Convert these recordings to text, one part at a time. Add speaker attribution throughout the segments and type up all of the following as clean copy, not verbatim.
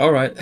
Speaker 1: Alright,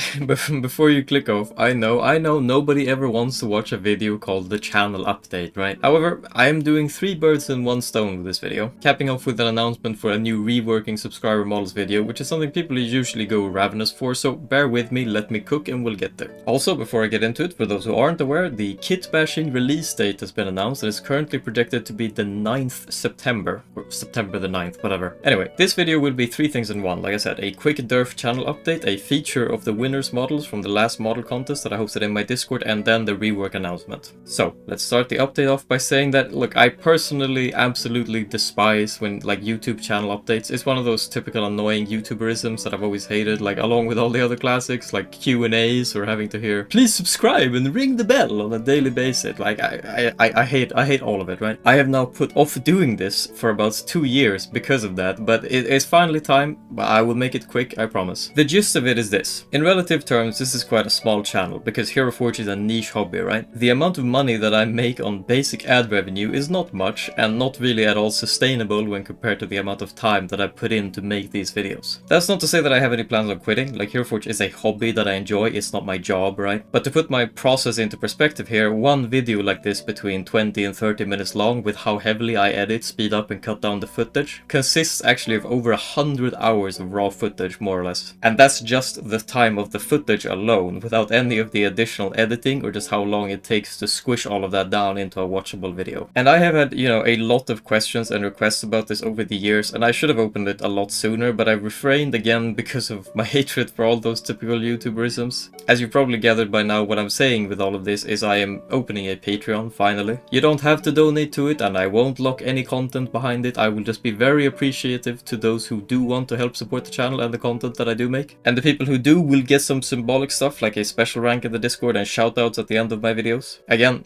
Speaker 1: before you click off, I know nobody ever wants to watch a video called the channel update, right? However, I am doing 3 birds in 1 stone with this video, capping off with an announcement for a new reworking subscriber models video, which is something people usually go ravenous for, so bear with me, let me cook and we'll get there. Also, before I get into it, for those who aren't aware, the kit bashing release date has been announced and is currently projected to be the 9th September, or September the 9th, whatever. Anyway, this video will be 3 things in one, like I said, a quick Derf channel update, a feature of the winners models from the last model contest that I hosted in my Discord, and then the rework announcement. So let's start the update off by saying that, look, I personally absolutely despise when like YouTube channel updates. It's one of those typical annoying YouTuberisms that I've always hated, like along with all the other classics like Q&As or having to hear please subscribe and ring the bell on a daily basis. Like I hate all of it, right? I have now put off doing this for about 2 years because of that, but it's finally time. I will make it quick, I promise. The gist of it is this. In relative terms, this is quite a small channel, because Hero Forge is a niche hobby, right? The amount of money that I make on basic ad revenue is not much, and not really at all sustainable when compared to the amount of time that I put in to make these videos. That's not to say that I have any plans on quitting, like Hero Forge is a hobby that I enjoy, it's not my job, right? But to put my process into perspective here, one video like this between 20 and 30 minutes long, with how heavily I edit, speed up and cut down the footage, consists actually of over 100 hours of raw footage, more or less. And that's just the time of the footage alone, without any of the additional editing or just how long it takes to squish all of that down into a watchable video. And I have had, a lot of questions and requests about this over the years, and I should have opened it a lot sooner, but I refrained again because of my hatred for all those typical YouTuberisms. As you've probably gathered by now, what I'm saying with all of this is I am opening a Patreon, finally. You don't have to donate to it, and I won't lock any content behind it. I will just be very appreciative to those who do want to help support the channel and the content that I do make. And the people who do will get some symbolic stuff like a special rank in the Discord and shoutouts at the end of my videos. Again,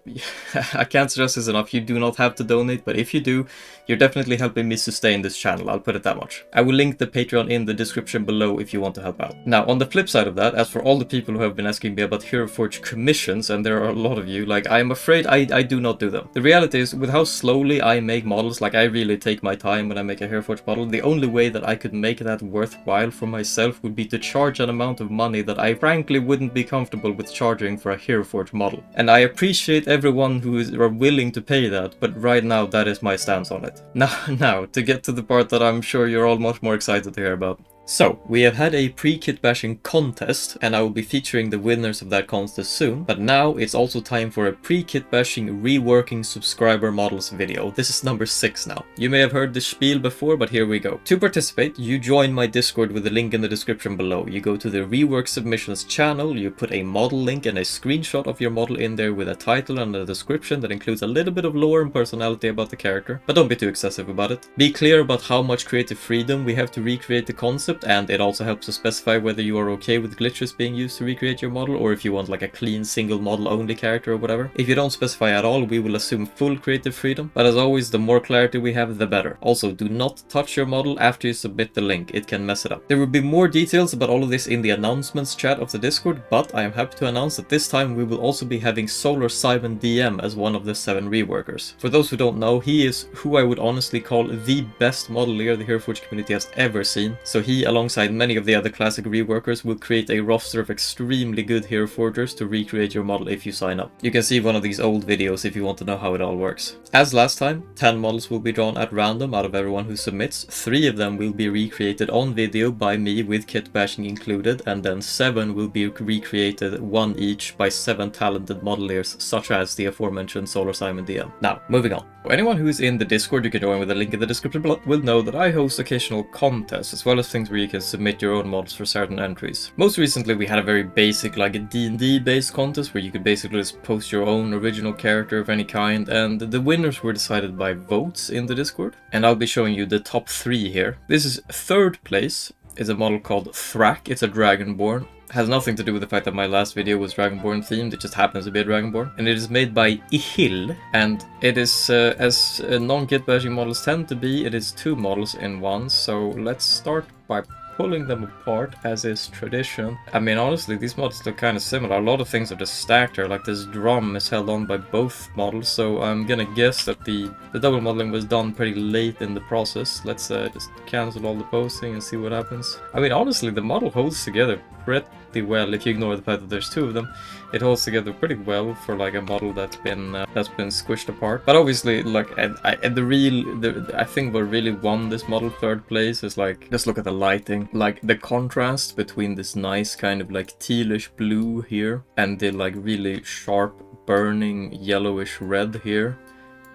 Speaker 1: I can't stress this enough, you do not have to donate, but if you do, you're definitely helping me sustain this channel, I'll put it that much. I will link the Patreon in the description below if you want to help out. Now, on the flip side of that, as for all the people who have been asking me about Hero Forge commissions, and there are a lot of you, like, I am afraid I do not do them. The reality is, with how slowly I make models, like I really take my time when I make a Hero Forge model, the only way that I could make that worthwhile for myself would be to charge an amount of money that I frankly wouldn't be comfortable with charging for a Hero Forge model. And I appreciate everyone who is willing to pay that, but right now that is my stance on it. Now, to get to the part that I'm sure you're all much more excited to hear about. So, we have had a pre-kit bashing contest, and I will be featuring the winners of that contest soon, but now it's also time for a pre-kit bashing reworking subscriber models video. This is number 6 now. You may have heard this spiel before, but here we go. To participate, you join my Discord with the link in the description below. You go to the rework submissions channel, you put a model link and a screenshot of your model in there with a title and a description that includes a little bit of lore and personality about the character, but don't be too excessive about it. Be clear about how much creative freedom we have to recreate the concept, and it also helps to specify whether you are okay with glitches being used to recreate your model, or if you want like a clean single model only character or whatever. If you don't specify at all, we will assume full creative freedom, but as always, the more clarity we have, the better. Also, do not touch your model after you submit the link, it can mess it up. There will be more details about all of this in the announcements chat of the Discord, but I am happy to announce that this time we will also be having Solar Simon DM as one of the 7 reworkers. For those who don't know, he is who I would honestly call the best modelier the Hero Forge community has ever seen, so he, alongside many of the other classic reworkers, will create a roster of extremely good Hero Forgers to recreate your model if you sign up. You can see one of these old videos if you want to know how it all works. As last time, 10 models will be drawn at random out of everyone who submits. 3 of them will be recreated on video by me with kit bashing included, and then 7 will be recreated, 1 each, by 7 talented modeliers such as the aforementioned Solar Simon DM. Now, moving on. For anyone who is in the Discord, you can join with the link in the description below, will know that I host occasional contests as well as things where you can submit your own models for certain entries. Most recently we had a very basic, like a D&D based contest where you could basically just post your own original character of any kind, and the winners were decided by votes in the Discord, and I'll be showing you the top 3 here. This is 3rd place is a model called Thrak. It's a Dragonborn. Has nothing to do with the fact that my last video was Dragonborn themed, it just happens to be a Dragonborn. And it is made by Ihil, and it is, as non-kit bashing models tend to be, it is 2 models in one, so let's start by pulling them apart as is tradition. I mean, honestly, these models look kind of similar. A lot of things are just stacked here, like this drum is held on by both models, so I'm gonna guess that the double modeling was done pretty late in the process. Let's just cancel all the posting and see what happens. I mean, honestly, the model holds together pretty well. If you ignore the fact that there's two of them, it holds together pretty well for like a model that's been squished apart. But obviously, like, I think what really won this model third place is like, just look at the lighting, like the contrast between this nice kind of like tealish blue here and the like really sharp burning yellowish red here.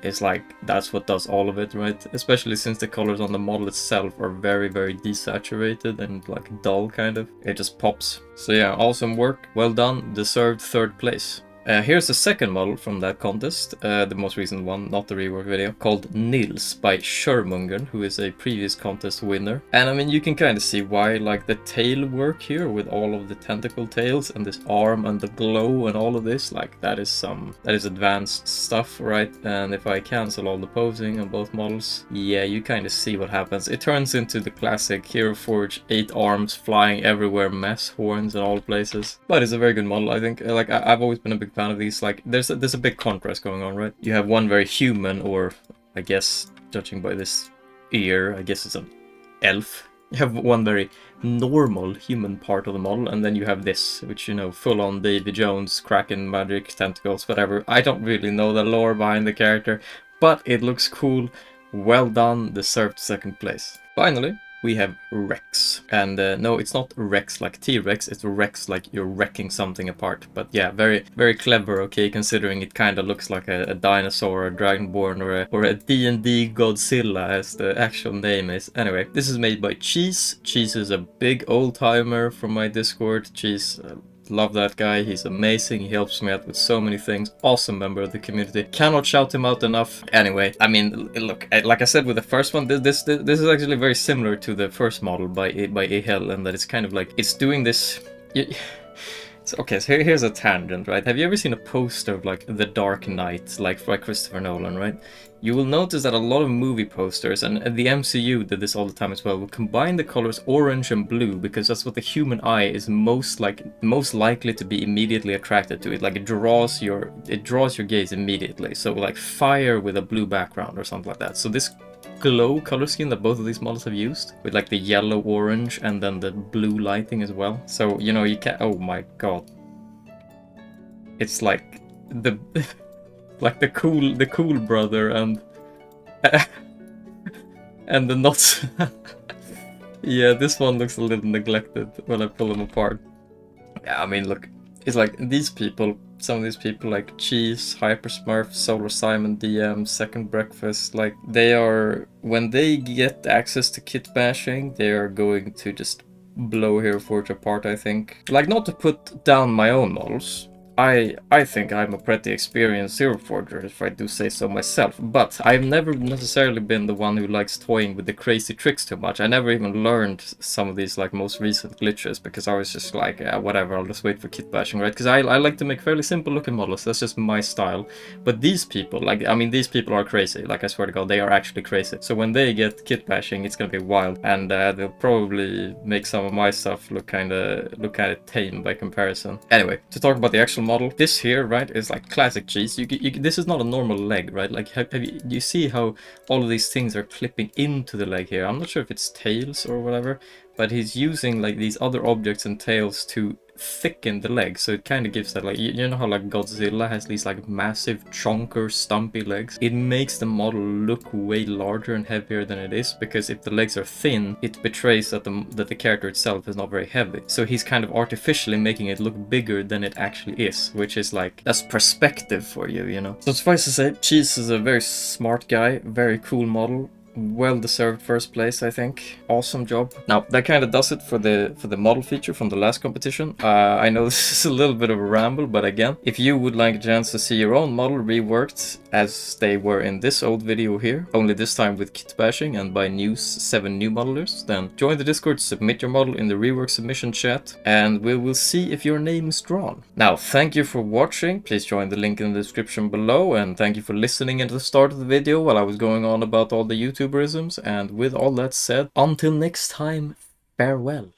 Speaker 1: Is like, that's what does all of it, right? Especially since the colors on the model itself are very, very desaturated and like dull kind of. It just pops. So yeah, awesome work. Well done. Deserved third place. Here's the second model from that contest, the most recent one, not the rework video, called Nils by Shermungen, who is a previous contest winner. And I mean, you can kind of see why, like the tail work here with all of the tentacle tails and this arm and the glow and all of this, like that is advanced stuff, right? And if I cancel all the posing on both models, yeah, you kind of see what happens. It turns into the classic Hero Forge 8 arms flying everywhere mess, horns in all places. But it's a very good model, I think. Like, I've always been a big fan of these. Like, there's a big contrast going on, right? You have one very human, or I guess judging by this ear, I guess it's an elf. You have one very normal human part of the model, and then you have this, which, you know, full on Davy Jones, Kraken, magic, tentacles, whatever. I don't really know the lore behind the character, but it looks cool. Well done, deserved second place. Finally, we have Rex. And no, it's not Rex like T-Rex, it's Rex like you're wrecking something apart. But yeah, very, very clever, okay, considering it kind of looks like a dinosaur, or a Dragonborn, or a D&D Godzilla, as the actual name is. Anyway, this is made by Cheese. Cheese is a big old-timer from my Discord. Cheese... love that guy, he's amazing, he helps me out with so many things, awesome member of the community, cannot shout him out enough. Anyway, I mean, look, like I said with the first one, this is actually very similar to the first model by Ehel, and that it's kind of like, it's doing this... Okay, so here's a tangent, right? Have you ever seen a poster of like The Dark Knight, like by Christopher Nolan, right? You will notice that a lot of movie posters, and the MCU did this all the time as well, will combine the colors orange and blue because that's what the human eye is most likely to be immediately attracted to. It like it draws your gaze immediately. So like fire with a blue background or something like that. So this glow color scheme that both of these models have used, with like the yellow orange and then the blue lighting as well. So, you know, you can, oh my god, it's like the like the cool brother and and the not yeah, this one looks a little neglected when I pull them apart. Yeah, I mean, look, it's like these people, some of these people like Cheese, Hyper Smurf, Solar Simon, DM, Second Breakfast, like they are, when they get access to kit bashing, they are going to just blow Hero Forge apart, I think. Like, not to put down my own models, I think I'm a pretty experienced Hero Forger, if I do say so myself, but I've never necessarily been the one who likes toying with the crazy tricks too much. I never even learned some of these like most recent glitches because I was just like, yeah, whatever, I'll just wait for kit bashing, right? Because I like to make fairly simple looking models, that's just my style. But these people, like, I mean, these people are crazy, like I swear to god, they are actually crazy. So when they get kit bashing, it's gonna be wild, and they'll probably make some of my stuff look kinda tame by comparison. Anyway, to talk about the actual model, this here, right, is like classic Cheese. This is not a normal leg, right? Like, you see how all of these things are clipping into the leg here? I'm not sure if it's tails or whatever, but he's using like these other objects and tails to thicken the leg, so it kind of gives that, like, you know how like Godzilla has these like massive chonker stumpy legs? It makes the model look way larger and heavier than it is, because if the legs are thin, it betrays that the character itself is not very heavy. So he's kind of artificially making it look bigger than it actually is, which is like, that's perspective for you, you know? So suffice to say, Cheese is a very smart guy, very cool model. Well-deserved first place, I think. Awesome job. Now, that kind of does it for the model feature from the last competition. I know this is a little bit of a ramble, but again, if you would like a chance to see your own model reworked as they were in this old video here, only this time with kit bashing and by 7 new modelers, then join the Discord, submit your model in the rework submission chat, and we will see if your name is drawn. Now, thank you for watching. Please join the link in the description below, and thank you for listening at the start of the video while I was going on about all the YouTuberisms. And with all that said, until next time, farewell.